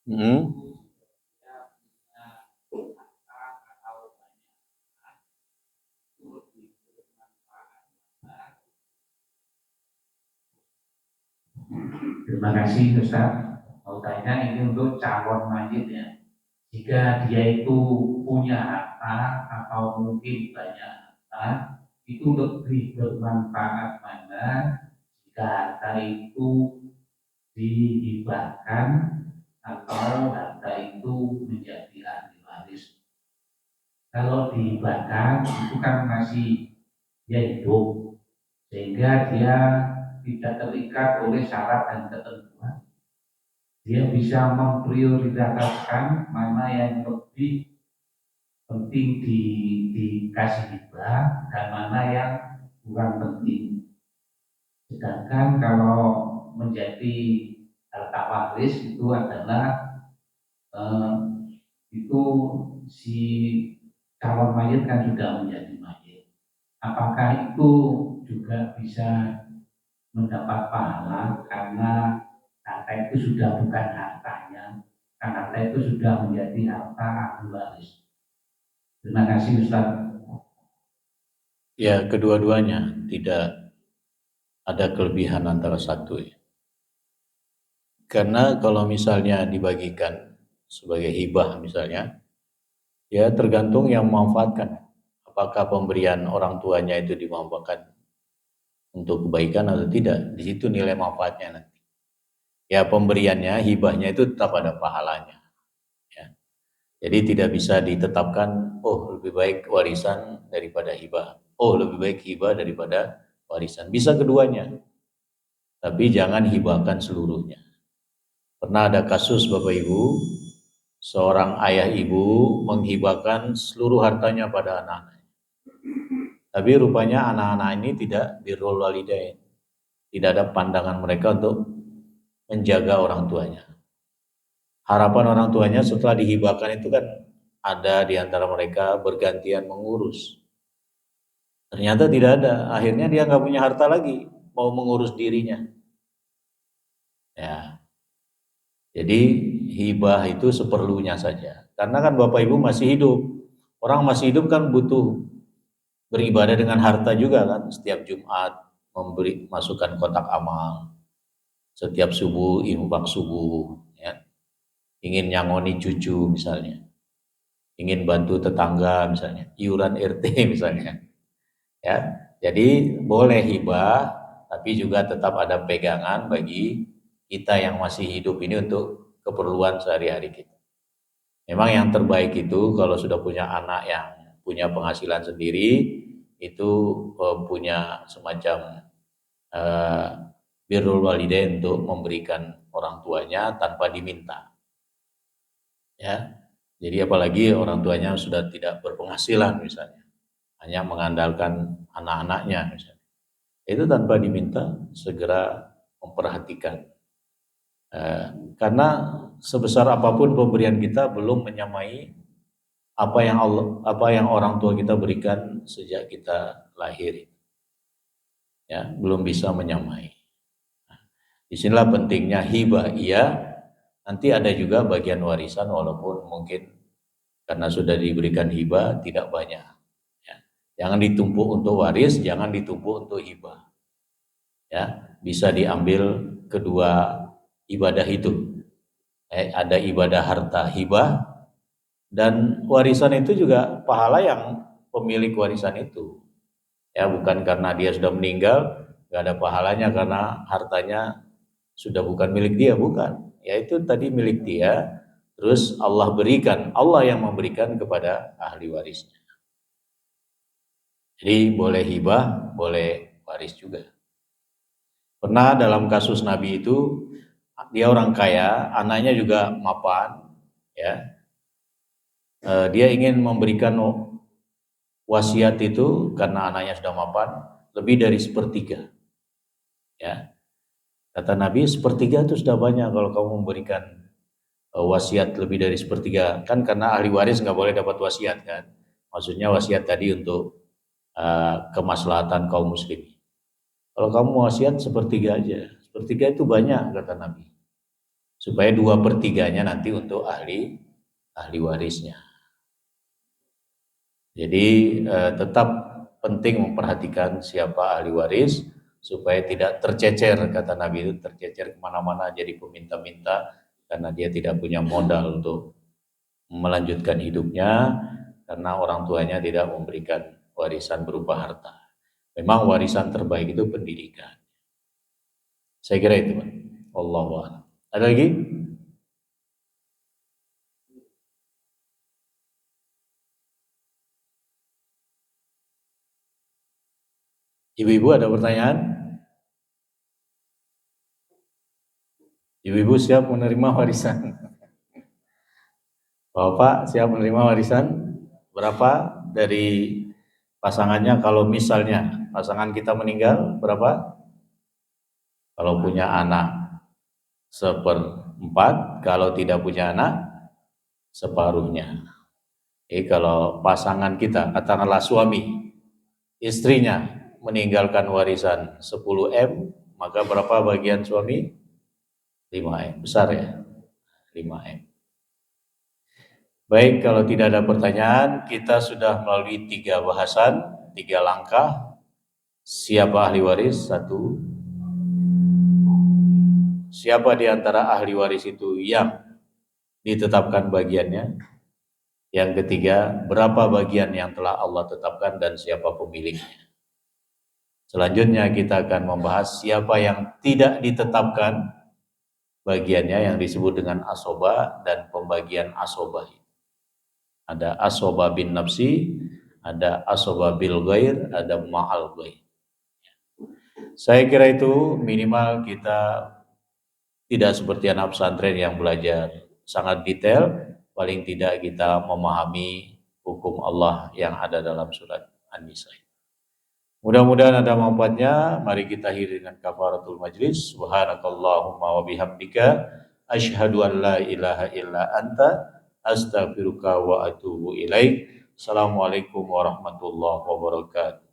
Hmm. Terima kasih Ustaz. Mau tanya ini untuk calon mayit ya. Jika dia itu punya harta atau mungkin banyak harta, itu lebih bermanfaat mana jika harta itu dihibahkan atau harta itu menjadi ahli waris. Kalau dihibahkan itu kan masih dia hidup, sehingga dia tidak terikat oleh syarat dan ketentuan. Dia bisa memprioritaskan mana yang lebih penting dikasih hibah dan mana yang kurang penting. Sedangkan kalau menjadi harta waris itu adalah eh, itu si calon mayat kan sudah menjadi mayat. Apakah itu juga bisa mendapat pahala karena harta itu sudah bukan hartanya, karena harta itu sudah menjadi harta ahli waris. Terima kasih Ustaz. Ya, kedua-duanya tidak ada kelebihan antara satu ya. Karena kalau misalnya dibagikan sebagai hibah misalnya, ya tergantung yang memanfaatkan. Apakah pemberian orang tuanya itu dimanfaatkan untuk kebaikan atau tidak? Di situ nilai manfaatnya nanti. Ya pemberiannya, hibahnya itu tetap ada pahalanya. Ya. Jadi tidak bisa ditetapkan, oh lebih baik warisan daripada hibah. Oh lebih baik hibah daripada warisan. Bisa keduanya, tapi jangan hibahkan seluruhnya. Pernah ada kasus Bapak Ibu, seorang ayah ibu menghibahkan seluruh hartanya pada anak-anak. Tapi rupanya anak-anak ini tidak birrul walidain. Tidak ada pandangan mereka untuk menjaga orang tuanya. Harapan orang tuanya setelah dihibahkan itu kan ada di antara mereka bergantian mengurus. Ternyata tidak ada. Akhirnya dia nggak punya harta lagi, mau mengurus dirinya. Ya, jadi hibah itu seperlunya saja. Karena kan Bapak Ibu masih hidup. Orang masih hidup kan butuh beribadah dengan harta juga kan. Setiap Jumat memberi masukkan kotak amal. Setiap subuh infak subuh. Ya. Ingin nyangoni cucu misalnya. Ingin bantu tetangga misalnya. Iuran RT misalnya. Ya. Jadi boleh hibah, tapi juga tetap ada pegangan bagi kita yang masih hidup ini untuk keperluan sehari-hari kita. Memang yang terbaik itu kalau sudah punya anak yang punya penghasilan sendiri, itu punya semacam eh, birrul walidain untuk memberikan orang tuanya tanpa diminta. Ya, jadi apalagi orang tuanya sudah tidak berpenghasilan misalnya, hanya mengandalkan anak-anaknya misalnya, itu tanpa diminta segera memperhatikan. Eh, karena sebesar apapun pemberian kita belum menyamai apa yang orang tua kita berikan sejak kita lahir, ya belum bisa menyamai. Disinilah pentingnya hibah, iya. Nanti ada juga bagian warisan walaupun mungkin karena sudah diberikan hibah tidak banyak. Ya. Jangan ditumpuk untuk waris, jangan ditumpuk untuk hibah. Ya, bisa diambil kedua ibadah itu. Ada ibadah harta hibah dan warisan itu juga pahala yang pemilik warisan itu. Ya, bukan karena dia sudah meninggal nggak ada pahalanya karena hartanya sudah bukan milik dia, bukan. Ya itu tadi milik dia, terus Allah berikan, Allah yang memberikan kepada ahli warisnya. Jadi boleh hibah, boleh waris juga. Pernah dalam kasus Nabi itu, dia orang kaya, anaknya juga mapan, ya. Dia ingin memberikan wasiat itu karena anaknya sudah mapan lebih dari sepertiga, ya. Kata Nabi, sepertiga itu sudah banyak kalau kamu memberikan wasiat lebih dari sepertiga. Kan karena ahli waris nggak boleh dapat wasiat kan. Maksudnya wasiat tadi untuk kemaslahatan kaum muslimin. Kalau kamu wasiat sepertiga aja. Sepertiga itu banyak kata Nabi. Supaya 2/3-nya nanti untuk ahli warisnya. Jadi tetap penting memperhatikan siapa ahli waris supaya tidak tercecer, kata Nabi itu tercecer kemana-mana jadi peminta-minta karena dia tidak punya modal untuk melanjutkan hidupnya karena orang tuanya tidak memberikan warisan berupa harta. Memang warisan terbaik itu pendidikan. Saya kira itu, Pak. Wallahu a'lam. Ada lagi? Ibu-ibu ada pertanyaan? Ibu-ibu siap menerima warisan? Bapak siap menerima warisan? Berapa dari pasangannya kalau misalnya pasangan kita meninggal, berapa? Kalau punya anak 1/4, kalau tidak punya anak separuhnya. Jadi kalau pasangan kita, katakanlah suami, istrinya meninggalkan warisan 10 M, maka berapa bagian suami? 5 M, besar ya? 5 M. Baik, kalau tidak ada pertanyaan, kita sudah melalui 3 bahasan, 3 langkah. Siapa ahli waris? 1. Siapa di antara ahli waris itu yang ditetapkan bagiannya? Yang ketiga, berapa bagian yang telah Allah tetapkan dan siapa pemiliknya? Selanjutnya kita akan membahas siapa yang tidak ditetapkan bagiannya yang disebut dengan asoba dan pembagian asobah. Ada asoba bin nafsi, ada asoba bil ghair, ada ma'al ghair. Saya kira itu minimal kita tidak seperti anak pesantren yang belajar sangat detail, paling tidak kita memahami hukum Allah yang ada dalam surat An-Nisa. Mudah-mudahan ada manfaatnya. Mari kita akhiri dengan kafaratul majlis. Subhanakallahumma wa bihamdika asyhadu an la ilaha illa anta astaghfiruka wa atubu ilaik. Assalamualaikum warahmatullahi wabarakatuh.